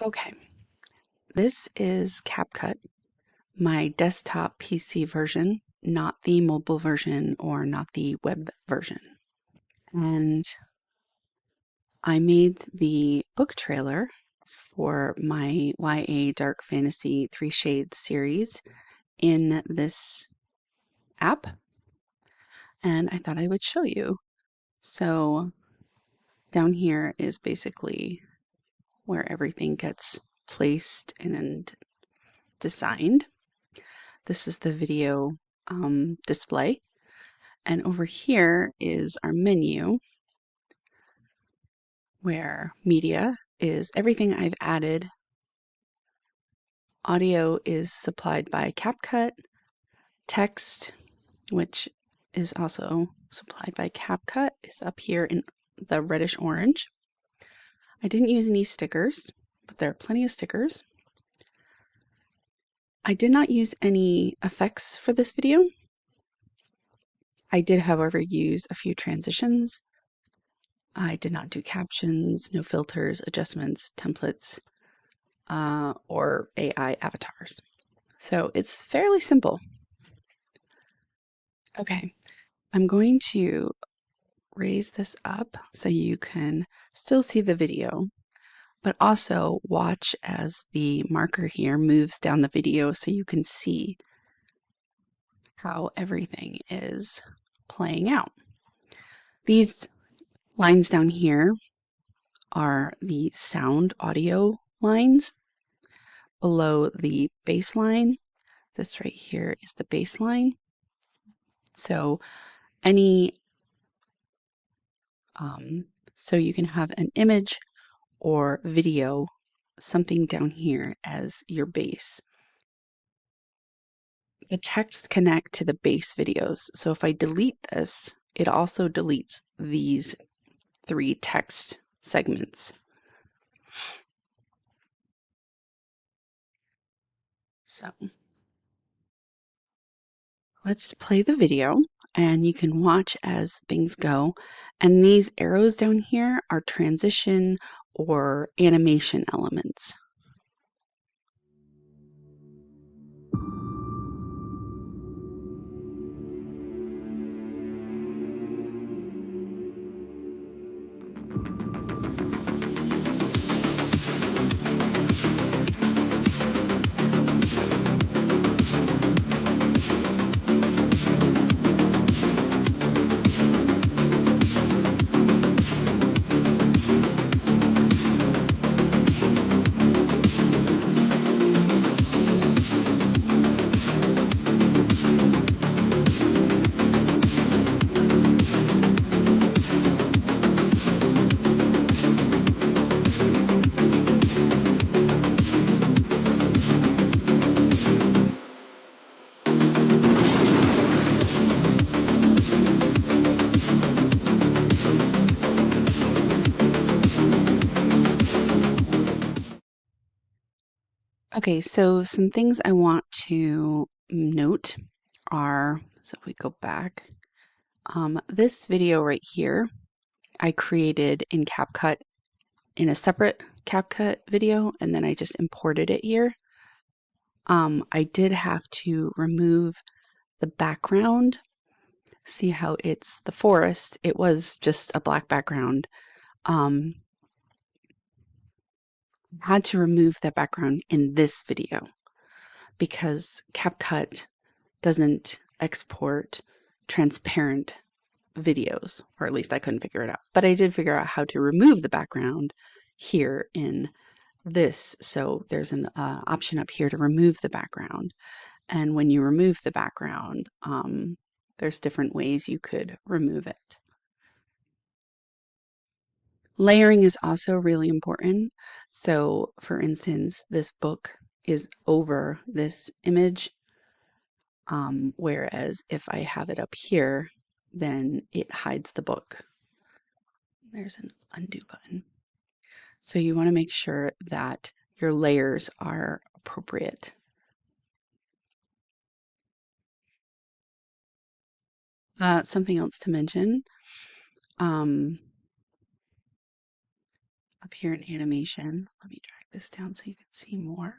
Okay, this is Capcut, my desktop PC version, not the mobile version or not the web version. And I made the book trailer for my YA Dark Fantasy Three Shades series in this app, and I thought I would show you. So down here is basically where everything gets placed and designed. This is the video display. And over here is our menu where media is everything I've added. Audio is supplied by Capcut. Text, which is also supplied by Capcut, is up here in the reddish orange. I didn't use any stickers, but there are plenty of stickers. I did not use any effects for this video. I did, however, use a few transitions. I did not do captions, no filters, adjustments, templates, or AI avatars. So it's fairly simple. Okay, I'm going to raise this up so you can still see the video, but also watch as the marker here moves down the video so you can see how everything is playing out. These lines down here are the sound audio lines. Below the baseline, this right here is the baseline. So so you can have an image or video, something down here as your base. The text connect to the base videos. So if I delete this, it also deletes these three text segments. So let's play the video and you can watch as things go. And these arrows down here are transition or animation elements. Okay, so some things I want to note are, so if we go back, this video right here, I created in Capcut in a separate Capcut video, and then I just imported it here. I did have to remove the background. See how it's the forest? It was just a black background. Had to remove that background in this video because Capcut doesn't export transparent videos, or at least I couldn't figure it out. But I did figure out how to remove the background here in this. So there's an option up here to remove the background. And when you remove the background, there's different ways you could remove it. Layering is also really important. So for instance, this book is over this image, whereas if I have it up here, then it hides the book. There's an undo button. So you want to make sure that your layers are appropriate. Something else to mention, up here in animation, let me drag this down so you can see more.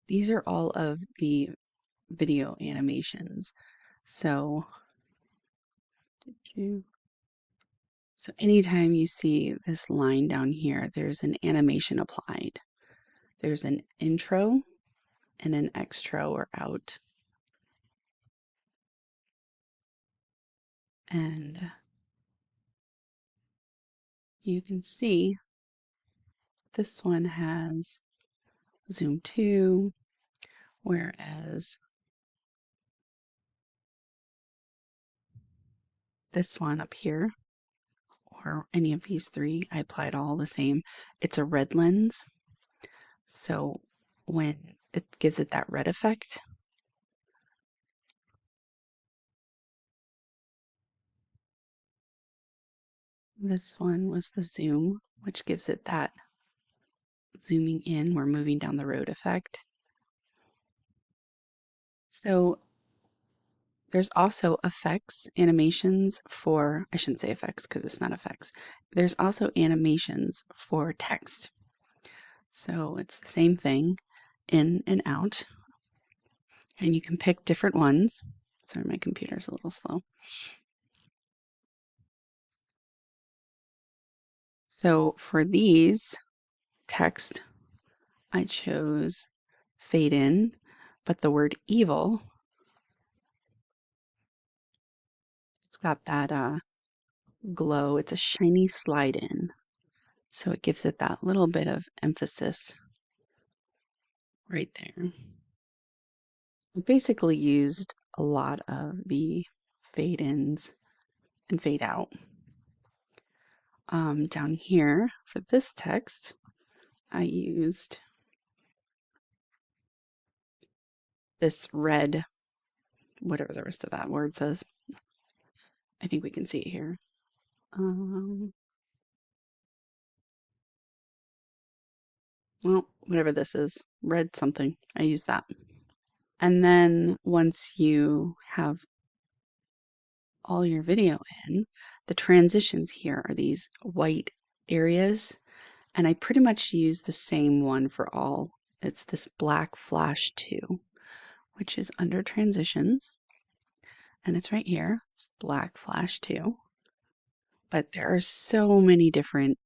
These are all of the video animations. So anytime you see this line down here, there's an animation applied. There's an intro and an extra or out. And you can see this one has zoom 2, whereas this one up here, or any of these three, I applied all the same. It's a red lens. So when it gives it that red effect, this one was the zoom, which gives it that zooming in, we're moving down the road effect. So there's also effects, animations for, I shouldn't say effects because it's not effects. There's also animations for text. So it's the same thing, in and out. And you can pick different ones. Sorry, my computer's a little slow. So for these text, I chose fade in, but the word evil, it's got that glow. It's a shiny slide in. So it gives it that little bit of emphasis right there. I basically used a lot of the fade ins and fade out. Down here for this text, I used this red, whatever the rest of that word says. I think we can see it here. Well, whatever this is, red something, I use that. And then once you have all your video in, the transitions here are these white areas, and I pretty much use the same one for all. It's this black flash 2, which is under transitions, and it's right here, it's black flash 2. But there are so many different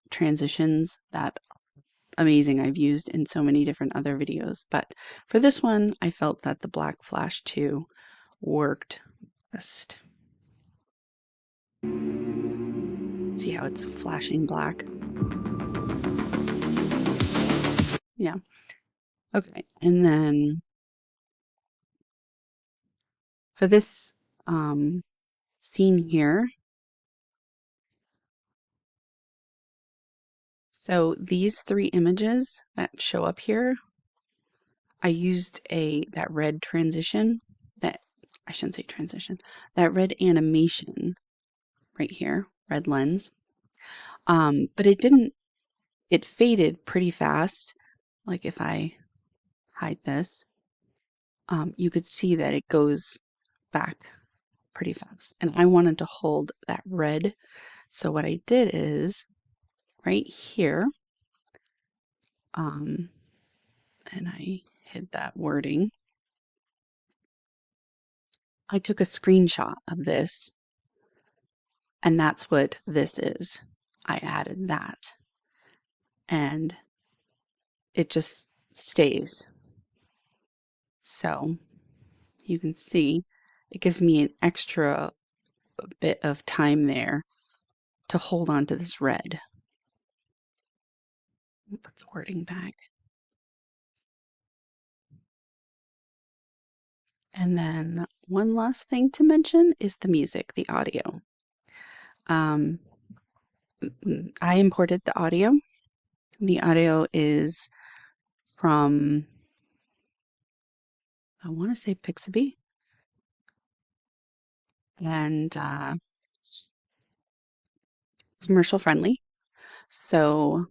transitions that amazing I've used in so many different other videos, but for this one I felt that the black flash 2 worked best. See how it's flashing black? Yeah. Okay, and then for this scene here, so these 3 images that show up here, I used that red transition, that I shouldn't say transition, that red animation right here, red lens. But it faded pretty fast. Like if I hide this, you could see that it goes back pretty fast. And I wanted to hold that red. So what I did is right here, and I hid that wording. I took a screenshot of this, and that's what this is. I added that, and it just stays. So you can see it gives me an extra bit of time there to hold on to this red. Put the wording back. And then one last thing to mention is the music, the audio. I imported the audio. The audio is from, I want to say Pixabay. And commercial friendly. So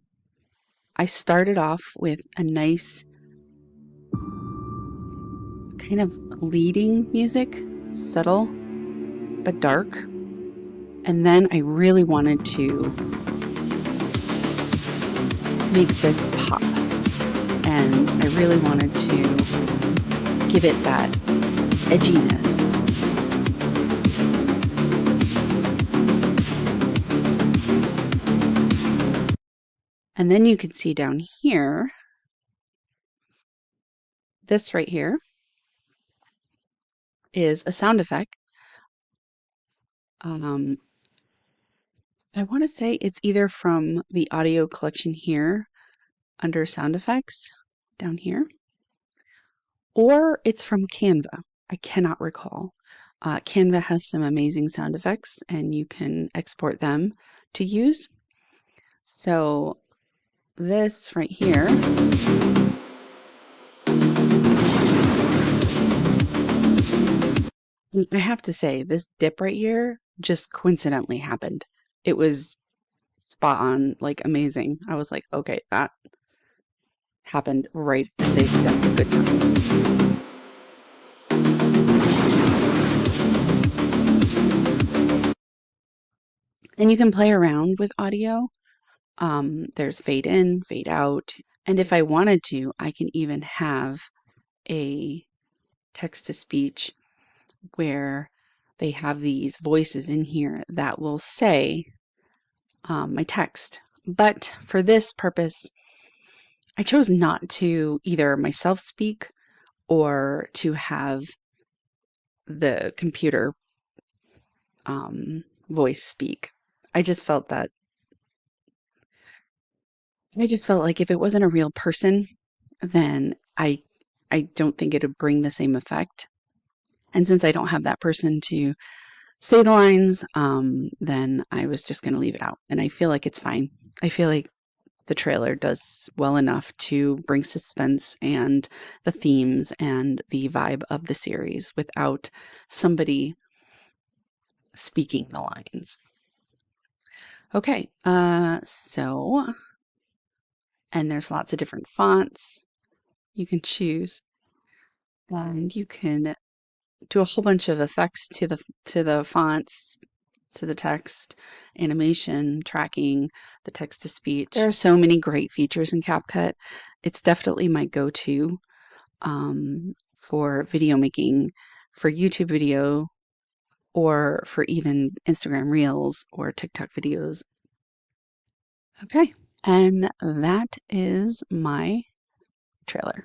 I started off with a nice kind of leading music, subtle but dark. And then I really wanted to make this pop. And I really wanted to give it that edginess. And then you can see down here, this right here is a sound effect. I want to say it's either from the audio collection here under sound effects down here, or it's from Canva. I cannot recall. Canva has some amazing sound effects and you can export them to use. So this right here I have to say, this dip right here just coincidentally happened. It was spot on, like amazing. I was like, okay, that happened right at the exact good time. And you can play around with audio. There's fade in, fade out. And if I wanted to, I can even have a text to speech where they have these voices in here that will say my text. But for this purpose, I chose not to either myself speak or to have the computer voice speak. I just felt like if it wasn't a real person, then I don't think it would bring the same effect. And since I don't have that person to say the lines, then I was just going to leave it out. And I feel like it's fine. I feel like the trailer does well enough to bring suspense and the themes and the vibe of the series without somebody speaking the lines. Okay, so, and there's lots of different fonts you can choose, and you can do a whole bunch of effects to the fonts, to the text, animation, tracking, the text to speech. There are so many great features in CapCut. It's definitely my go-to for video making, for YouTube video, or for even Instagram Reels or TikTok videos. Okay, and that is my trailer.